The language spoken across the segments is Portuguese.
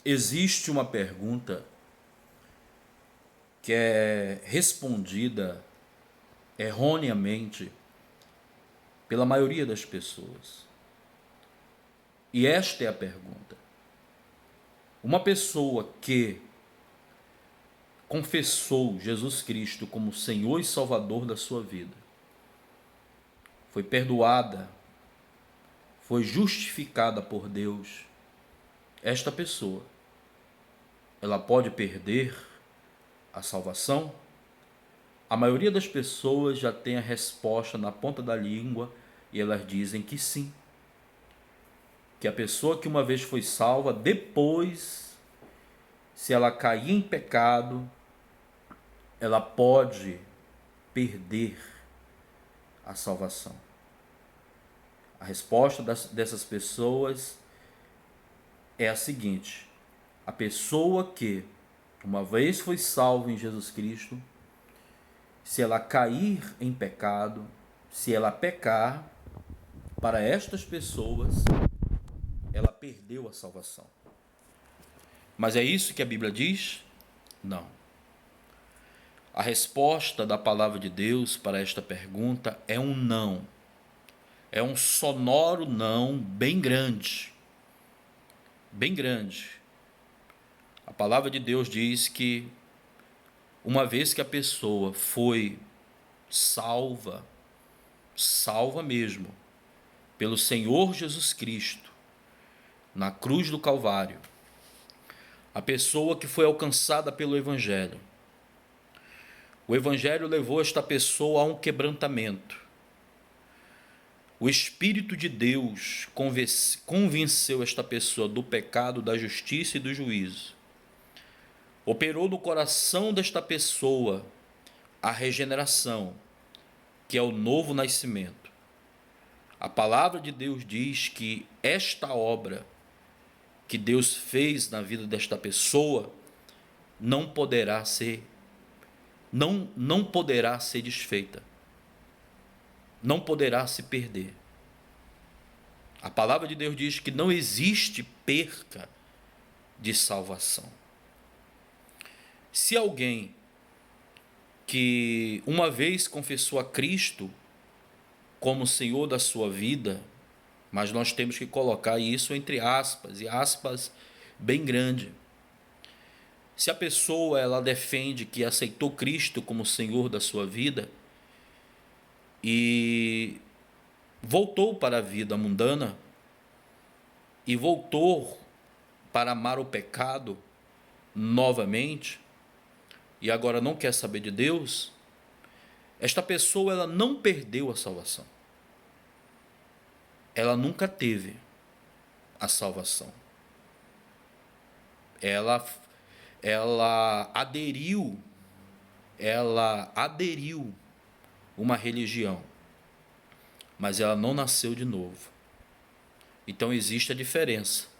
Existe uma pergunta que é respondida erroneamente pela maioria das pessoas. E esta é a pergunta: uma pessoa que confessou Jesus Cristo como Senhor e Salvador da sua vida, foi perdoada, foi justificada por Deus, esta pessoa, ela pode perder a salvação? A maioria das pessoas já tem a resposta na ponta da língua e elas dizem que sim. Que a pessoa que uma vez foi salva, depois, se ela cair em pecado, ela pode perder a salvação. A resposta dessas pessoas é a seguinte: a pessoa que uma vez foi salva em Jesus Cristo, se ela cair em pecado, se ela pecar, para estas pessoas, ela perdeu a salvação. Mas é isso que a Bíblia diz? Não. A resposta da palavra de Deus para esta pergunta é um não. É um sonoro não bem grande. Bem grande. A palavra de Deus diz que uma vez que a pessoa foi salva, salva mesmo, pelo Senhor Jesus Cristo, na cruz do Calvário, a pessoa que foi alcançada pelo Evangelho, o Evangelho levou esta pessoa a um quebrantamento. O Espírito de Deus convenceu esta pessoa do pecado, da justiça e do juízo. Operou no coração desta pessoa a regeneração, que é o novo nascimento. A palavra de Deus diz que esta obra que Deus fez na vida desta pessoa não poderá ser desfeita. Não poderá se perder. A palavra de Deus diz que não existe perca de salvação. Se alguém que uma vez confessou a Cristo como Senhor da sua vida, mas nós temos que colocar isso entre aspas, e aspas bem grande. Se a pessoa ela defende que aceitou Cristo como Senhor da sua vida e voltou para a vida mundana e voltou para amar o pecado novamente e agora não quer saber de Deus, esta pessoa ela não perdeu a salvação. Ela nunca teve a salvação. Ela aderiu uma religião, mas ela não nasceu de novo. Então existe a diferença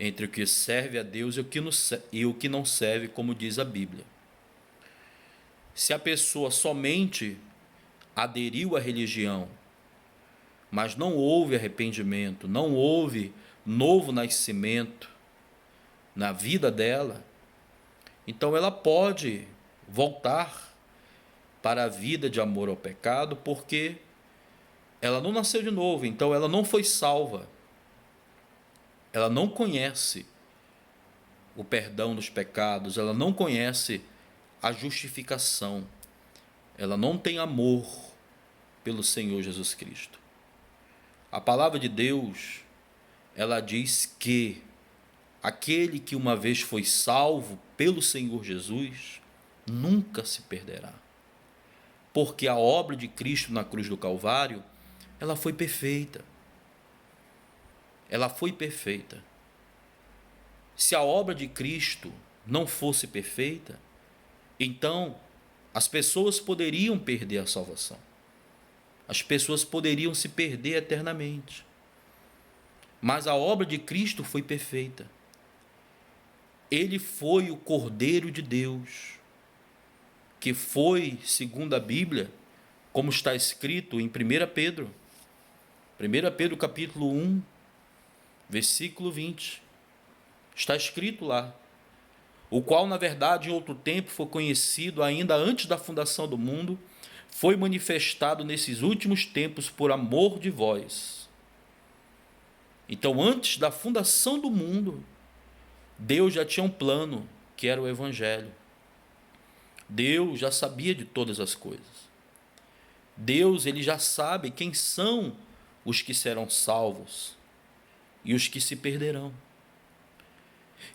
entre o que serve a Deus e o que não serve, como diz a Bíblia. Se a pessoa somente aderiu à religião, mas não houve arrependimento, não houve novo nascimento na vida dela, então ela pode voltar para a vida de amor ao pecado, porque ela não nasceu de novo, então ela não foi salva. Ela não conhece o perdão dos pecados, ela não conhece a justificação, ela não tem amor pelo Senhor Jesus Cristo. A palavra de Deus, ela diz que aquele que uma vez foi salvo pelo Senhor Jesus nunca se perderá, porque a obra de Cristo na cruz do Calvário, ela foi perfeita. Ela foi perfeita. Se a obra de Cristo não fosse perfeita, então as pessoas poderiam perder a salvação. As pessoas poderiam se perder eternamente. Mas a obra de Cristo foi perfeita. Ele foi o Cordeiro de Deus, que foi, segundo a Bíblia, como está escrito em 1 Pedro. 1 Pedro capítulo 1, versículo 20. Está escrito lá. O qual, na verdade, em outro tempo foi conhecido ainda antes da fundação do mundo, foi manifestado nesses últimos tempos por amor de vós. Então, antes da fundação do mundo, Deus já tinha um plano, que era o Evangelho. Deus já sabia de todas as coisas. Deus, ele já sabe quem são os que serão salvos e os que se perderão.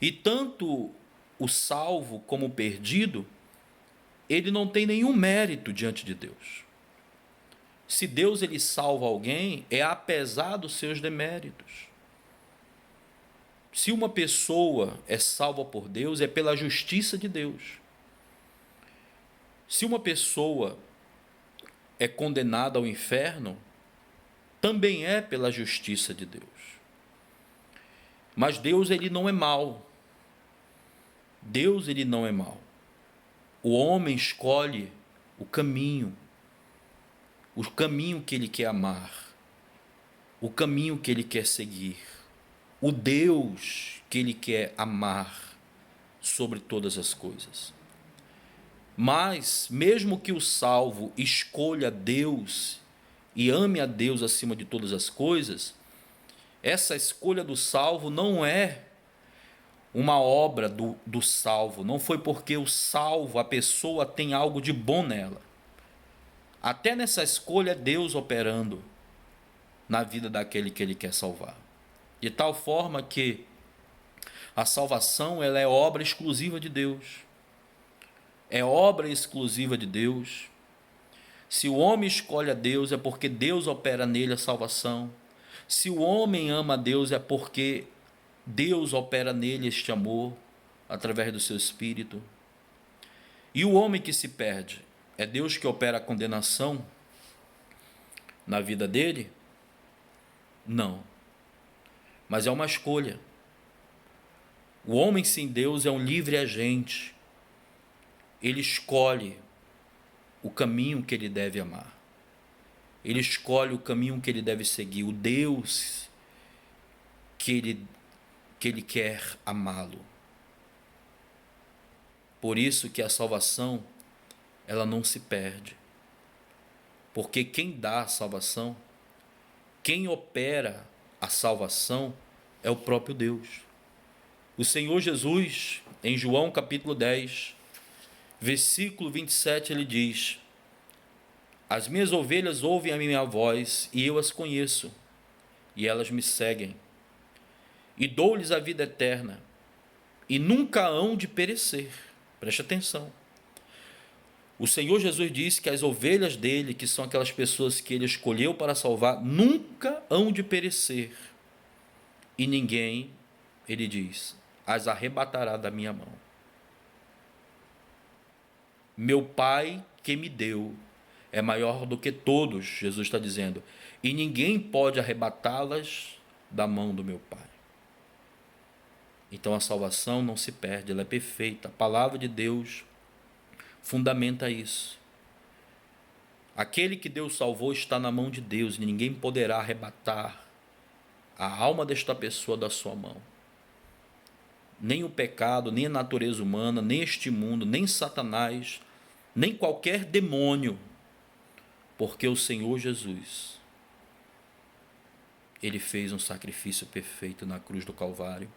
E tanto o salvo como o perdido, ele não tem nenhum mérito diante de Deus. Se Deus ele salva alguém, é apesar dos seus deméritos. Se uma pessoa é salva por Deus, é pela justiça de Deus. Se uma pessoa é condenada ao inferno, também é pela justiça de Deus. Mas Deus ele não é mau. Deus ele não é mau. O homem escolhe o caminho que ele quer amar, o caminho que ele quer seguir, o Deus que ele quer amar sobre todas as coisas. Mas, mesmo que o salvo escolha Deus e ame a Deus acima de todas as coisas, essa escolha do salvo não é uma obra do salvo, não foi porque o salvo, a pessoa tem algo de bom nela. Até nessa escolha é Deus operando na vida daquele que ele quer salvar. De tal forma que a salvação ela é obra exclusiva de Deus. É obra exclusiva de Deus. Se o homem escolhe a Deus é porque Deus opera nele a salvação. Se o homem ama a Deus é porque Deus opera nele este amor através do seu Espírito. E o homem que se perde, é Deus que opera a condenação na vida dele? Não. Mas é uma escolha. O homem sem Deus é um livre agente. Ele escolhe o caminho que ele deve amar. Ele escolhe o caminho que ele deve seguir, o Deus que ele quer amá-lo. Por isso que a salvação, ela não se perde. Porque quem dá a salvação, quem opera a salvação é o próprio Deus. O Senhor Jesus, em João capítulo 10, versículo 27, ele diz: as minhas ovelhas ouvem a minha voz e eu as conheço, e elas me seguem. E dou-lhes a vida eterna, e nunca hão de perecer. Preste atenção. O Senhor Jesus disse que as ovelhas dele, que são aquelas pessoas que ele escolheu para salvar, nunca hão de perecer. E ninguém, ele diz, as arrebatará da minha mão. Meu Pai que me deu é maior do que todos, Jesus está dizendo, e ninguém pode arrebatá-las da mão do meu Pai. Então a salvação não se perde, ela é perfeita. A palavra de Deus fundamenta isso. Aquele que Deus salvou está na mão de Deus e ninguém poderá arrebatar a alma desta pessoa da sua mão. Nem o pecado, nem a natureza humana, nem este mundo, nem Satanás, nem qualquer demônio, porque o Senhor Jesus, ele fez um sacrifício perfeito na cruz do Calvário,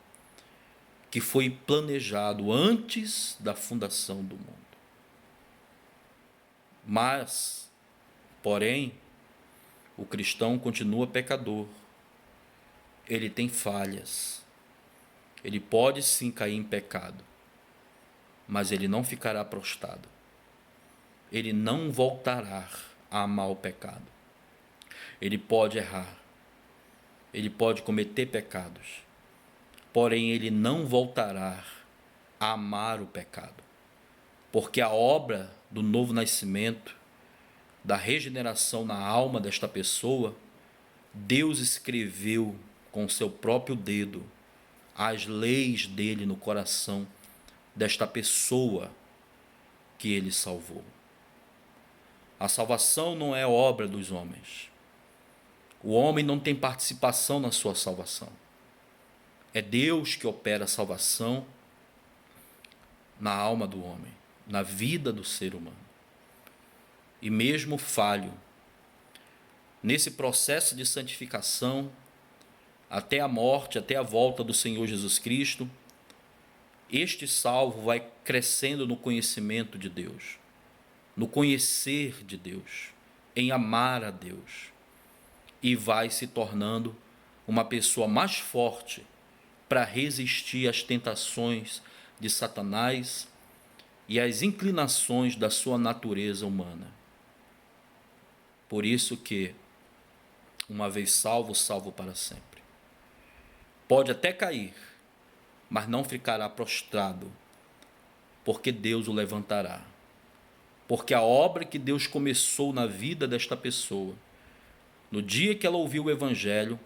que foi planejado antes da fundação do mundo. Mas, porém, o cristão continua pecador. Ele tem falhas. Ele pode sim cair em pecado, mas ele não ficará prostrado. Ele não voltará a amar o pecado. Ele pode errar. Ele pode cometer pecados. Porém, ele não voltará a amar o pecado. Porque a obra do novo nascimento, da regeneração na alma desta pessoa, Deus escreveu com seu próprio dedo as leis dele no coração desta pessoa que ele salvou. A salvação não é obra dos homens. O homem não tem participação na sua salvação. É Deus que opera a salvação na alma do homem, na vida do ser humano. E mesmo falho, nesse processo de santificação, até a morte, até a volta do Senhor Jesus Cristo, este salvo vai crescendo no conhecimento de Deus, no conhecer de Deus, em amar a Deus, e vai se tornando uma pessoa mais forte para resistir às tentações de Satanás e às inclinações da sua natureza humana. Por isso que, uma vez salvo, salvo para sempre. Pode até cair, mas não ficará prostrado, porque Deus o levantará. Porque a obra que Deus começou na vida desta pessoa, no dia que ela ouviu o Evangelho,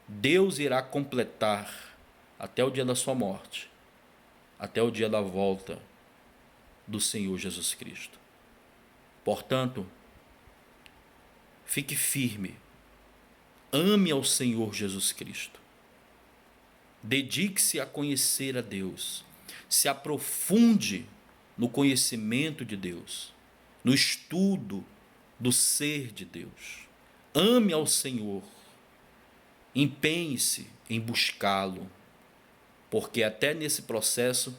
Deus irá completar até o dia da sua morte, até o dia da volta do Senhor Jesus Cristo. Portanto, fique firme, ame ao Senhor Jesus Cristo, dedique-se a conhecer a Deus, se aprofunde no conhecimento de Deus, no estudo do ser de Deus. Ame ao Senhor, empenhe-se em buscá-lo, porque até nesse processo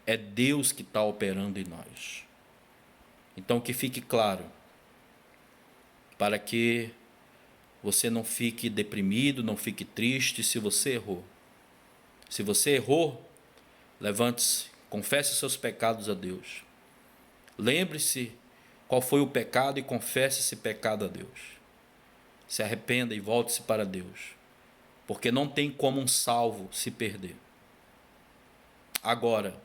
é Deus que está operando em nós. Então que fique claro, para que você não fique deprimido, não fique triste se você errou. Se você errou, levante-se, confesse seus pecados a Deus. Lembre-se qual foi o pecado e confesse esse pecado a Deus. Se arrependa e volte-se para Deus, porque não tem como um salvo se perder. Agora,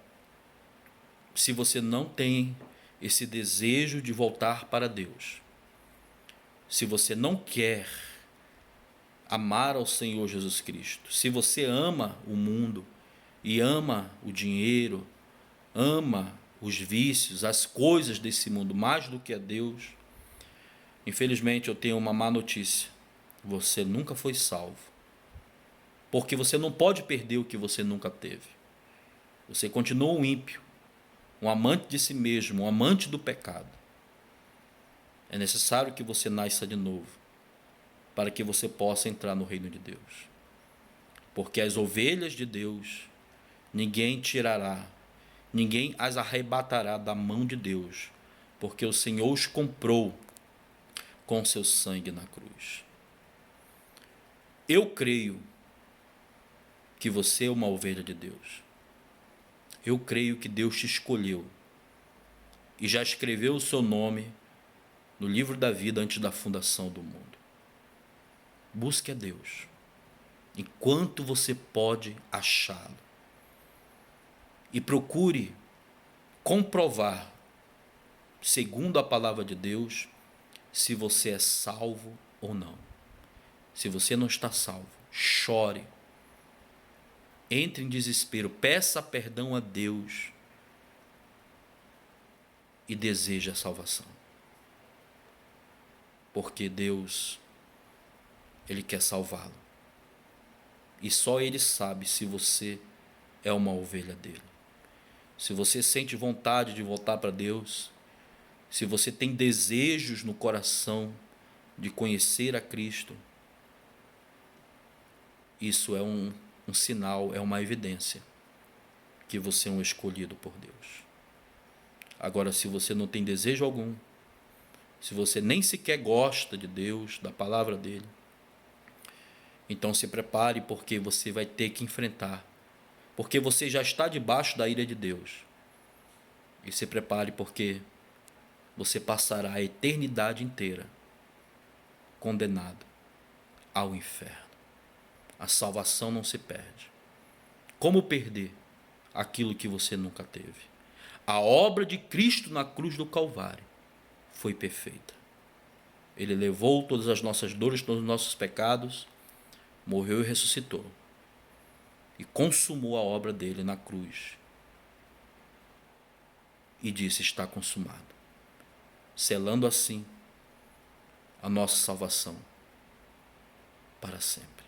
se você não tem esse desejo de voltar para Deus, se você não quer amar ao Senhor Jesus Cristo, se você ama o mundo e ama o dinheiro, ama os vícios, as coisas desse mundo mais do que a Deus, infelizmente eu tenho uma má notícia: você nunca foi salvo, porque você não pode perder o que você nunca teve. Você continua um ímpio, um amante de si mesmo, um amante do pecado. É necessário que você nasça de novo, para que você possa entrar no reino de Deus. Porque as ovelhas de Deus, ninguém tirará, ninguém as arrebatará da mão de Deus, porque o Senhor os comprou com seu sangue na cruz. Eu creio que você é uma ovelha de Deus. Eu creio que Deus te escolheu e já escreveu o seu nome no livro da vida antes da fundação do mundo. Busque a Deus enquanto você pode achá-lo e procure comprovar, segundo a palavra de Deus, se você é salvo ou não. Se você não está salvo, chore, entre em desespero, peça perdão a Deus e deseje a salvação. Porque Deus, Ele quer salvá-lo. E só Ele sabe se você é uma ovelha dele. Se você sente vontade de voltar para Deus, se você tem desejos no coração de conhecer a Cristo, isso é um sinal, é uma evidência que você é um escolhido por Deus. Agora, se você não tem desejo algum, se você nem sequer gosta de Deus, da palavra dele, então se prepare, porque você vai ter que enfrentar, porque você já está debaixo da ira de Deus. E se prepare, porque você passará a eternidade inteira condenado ao inferno. A salvação não se perde. Como perder aquilo que você nunca teve? A obra de Cristo na cruz do Calvário foi perfeita. Ele levou todas as nossas dores, todos os nossos pecados, morreu e ressuscitou. E consumou a obra dele na cruz. E disse: está consumado. Selando assim a nossa salvação para sempre.